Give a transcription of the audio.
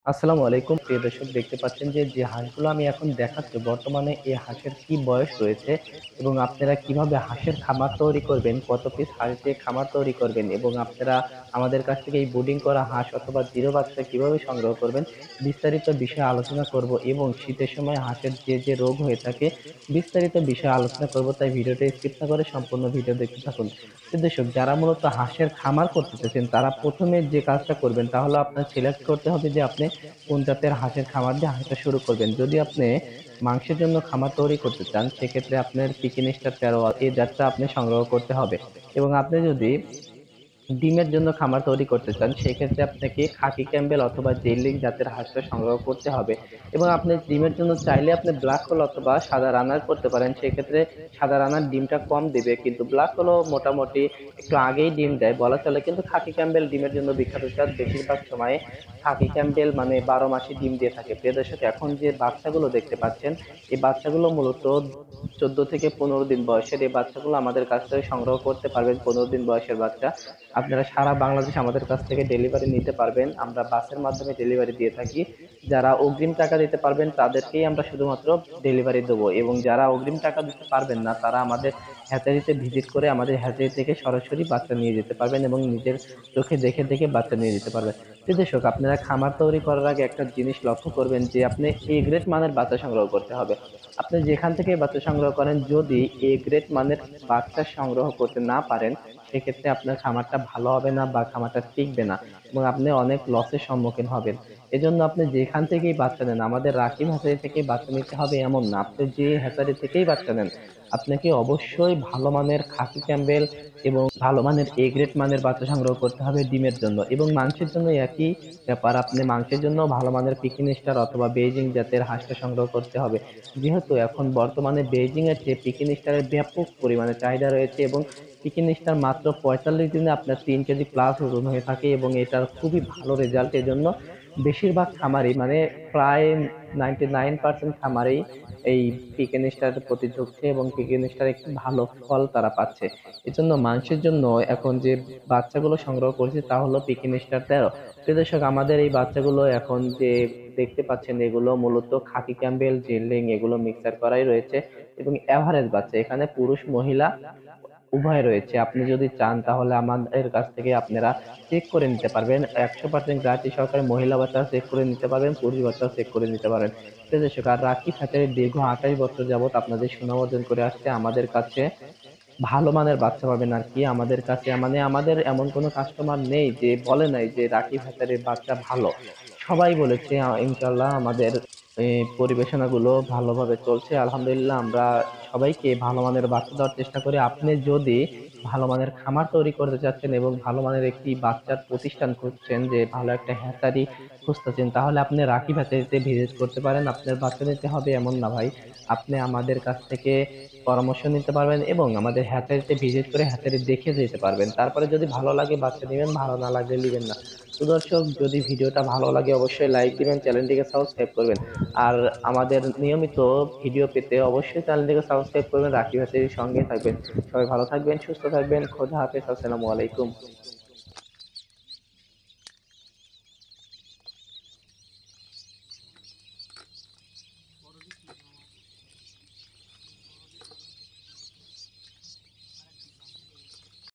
আসসালামু আলাইকুম প্রিয় দর্শক, দেখতে পাচ্ছেন যে হাঁসগুলো আমি এখন দেখাচ্ছি, বর্তমানে এই হাঁসের কি বয়স রয়েছে এবং আপনারা কিভাবে হাঁসের খামার তৈরি করবেন, কত পিস হাঁস দিয়ে খামার তৈরি করবেন এবং আপনারা আমাদের কাছ থেকে এই ব্রুডিং করা হাঁস অথবা জিরো বাচ্চা কিভাবে সংগ্রহ করবেন, বিস্তারিত বিষয়ে আলোচনা করব এবং শীতের সময় হাঁসের যে রোগ হয়ে থাকে বিস্তারিত বিষয়ে আলোচনা করব। তাই ভিডিওটা স্কিপ না করে সম্পূর্ণ ভিডিও দেখতে থাকুন। প্রিয় দর্শক, যারা মূলত হাঁসের খামার করতে চাচ্ছেন তারা প্রথমে যে কাজটা করবেন তা হলো আপনার সিলেক্ট করতে হবে যে আপনি কোন জাতের হাঁসের খামার দিয়ে হাঁসটা শুরু করবেন। যদি আপনি মাংসের জন্য খামার তৈরি করতে চান সেক্ষেত্রে আপনার পিকিন স্টার 13 এই জাতটা আপনি সংগ্রহ করতে হবে। এবং আপনি যদি ডিমের জন্য খামার তৈরি করতে চান সেক্ষেত্রে আপনাকে খাকি ক্যাম্বেল অথবা জেইলিং জাতের হাঁসটা সংগ্রহ করতে হবে। এবং আপনি ডিমের জন্য চাইলে আপনি ব্ল্যাক হোল অথবা সাদা রানার করতে পারেন, সেক্ষেত্রে সাদা রানার ডিমটা কম দিবে, কিন্তু ব্ল্যাক হোলও মোটামুটি একটু আগেই ডিম দেয় বলা চলে। কিন্তু খাকি ক্যাম্বেল ডিমের জন্য বিখ্যাত জাত, বেশিরভাগ সময়ে খাকি ক্যাম্বেল মানে 12 মাসই ডিম দিয়ে থাকে। প্রিয় দর্শক, এখন যে বাচ্চাগুলো দেখতে পাচ্ছেন এই বাচ্চাগুলো মূলত 14 থেকে 15 দিন বয়সের। এই বাচ্চাগুলো আমাদের কাছ থেকে সংগ্রহ করতে পারবেন। 15 দিন বয়সের বাচ্চা আপনারা সারা বাংলাদেশ আমাদের কাছ থেকে ডেলিভারি নিতে পারবেন। আমরা বাসের মাধ্যমে ডেলিভারি দিয়ে থাকি। যারা অগ্রিম টাকা দিতে পারবেন তাদেরকেই আমরা শুধুমাত্র ডেলিভারি দেবো, এবং যারা অগ্রিম টাকা দিতে পারবেন না তারা আমাদের হ্যাচারিতে ভিজিট করে আমাদের হ্যাচারি থেকে সরাসরি বাচ্চা নিয়ে যেতে পারবেন এবং নিজের চোখে দেখে দেখে বাচ্চা নিয়ে যেতে পারবেন। প্রিয় দর্শক, আপনারা খামার তৈরি করার আগে একটা জিনিস লক্ষ্য করবেন যে আপনি এ গ্রেড মানের বাচ্চা সংগ্রহ করতে হবে। আপনি যেখান থেকে বাচ্চা সংগ্রহ করেন, যদি এ গ্রেড মানের বাচ্চা সংগ্রহ করতে না পারেন সেক্ষেত্রে আপনার খামারটা ভালো হবে না বা খামারটা টিকবে না এবং আপনি অনেক লসের সম্মুখীন হবেন। এজন্য আপনি যেখান থেকেই বাচ্চা নেন, আমাদের রাকিব হ্যাচারি থেকেই বাচ্চা নিতে হবে এমন না, আপনি যে হ্যাচারি থেকেই বাচ্চা নেন আপনাকে অবশ্যই ভালো মানের খাকি ক্যাম্বেল এবং ভালো মানের এ গ্রেড মানের বাচ্চা সংগ্রহ করতে হবে ডিমের জন্য। এবং মাংসের জন্য একই ব্যাপার, আপনি মাংসের জন্য ভালো মানের পিকিন স্টার অথবা বেইজিং জাতের হাঁসটা সংগ্রহ করতে হবে। যেহেতু এখন বর্তমানে বেইজিং এর চেয়ে পিকিন স্টারের ব্যাপক পরিমাণে চাহিদা রয়েছে এবং চিকেন স্টার মাত্র 45 দিনে আপনার 3 কেজি প্লাস ওজন হয়ে থাকে এবং এটার খুবই ভালো রেজাল্ট। এজন্য বেশিরভাগ খামারই মানে প্রায় 99% খামারেই এই চিকেন স্টারের প্রতি ঝুঁকছে এবং চিকেন স্টার একটি ভালো ফল তারা পাচ্ছে। এজন্য মাংসের জন্য এখন যে বাচ্চাগুলো সংগ্রহ করেছে তা হলো পিকিন স্টার 13। প্রিয় দর্শক, আমাদের এই বাচ্চাগুলো এখন যে দেখতে পাচ্ছেন এগুলো মূলত খাকি ক্যাম্বেল জেল্লিং এগুলো মিক্সার করাই রয়েছে এবং এভারেজ বাচ্চা, এখানে পুরুষ মহিলা উভয় রয়েছে। আপনি যদি চান তাহলে আমাদের কাছ থেকে আপনারা চেক করে নিতে পারবেন, 100% গ্যারান্টি সহকারে মহিলা বাচ্চা চেক করে নিতে পারবেন, পুরুষ বাচ্চাও চেক করে নিতে পারেন। প্রিয় দর্শক, আর রাকিব হ্যাচারির দীর্ঘ 28 বছর যাবত আপনাদের সুনাম অর্জন করে আসছে। আমাদের কাছে ভালো মানের বাচ্চা পাবেন আর কি। আমাদের কাছে মানে আমাদের এমন কোনো কাস্টমার নেই যে বলে নাই যে রাকিব হ্যাচারির বাচ্চা ভালো। সবাই বলেছে ইনশাল্লাহ আমাদের এই পরিবেশনাগুলো ভালোভাবে চলছে আলহামদুলিল্লাহ। আমরা সবাইকে ভালো মানের বাচ্চা দেওয়ার চেষ্টা করি। আপনি যদি ভালো মানের খামার তৈরি করতে চাচ্ছেন এবং ভালো মানের একটি বাচ্চার প্রতিষ্ঠান খুঁজছেন, যে ভালো একটা হ্যাচারি খুঁজতেছেন, তাহলে আপনি রাকিব হ্যাচারিতে ভিজিট করতে পারেন। আপনার বাচ্চা নিতে হবে এমন না ভাই, আপনি আমাদের কাছ থেকে পরামর্শ নিতে পারবেন এবং আমাদের হ্যাচারিতে ভিজিট করে হ্যাচারি দেখে যেতে পারবেন। তারপরে যদি ভালো লাগে বাচ্চা নেবেন, ভালো না লাগলে নেবেন না। তো দর্শক, যদি ভিডিওটা ভালো লাগে অবশ্যই লাইক দিবেন, চ্যানেলটিকে সাবস্ক্রাইব করবেন। আর আমাদের নিয়মিত ভিডিও পেতে অবশ্যই চ্যানেলটিকে সাবস্ক্রাইব করবেন, রাকিব হ্যাচারির সঙ্গে থাকবেন। সবাই ভালো থাকবেন, সুস্থ থাকবেন, খোদা হাফেজ, আসসালামু আলাইকুম।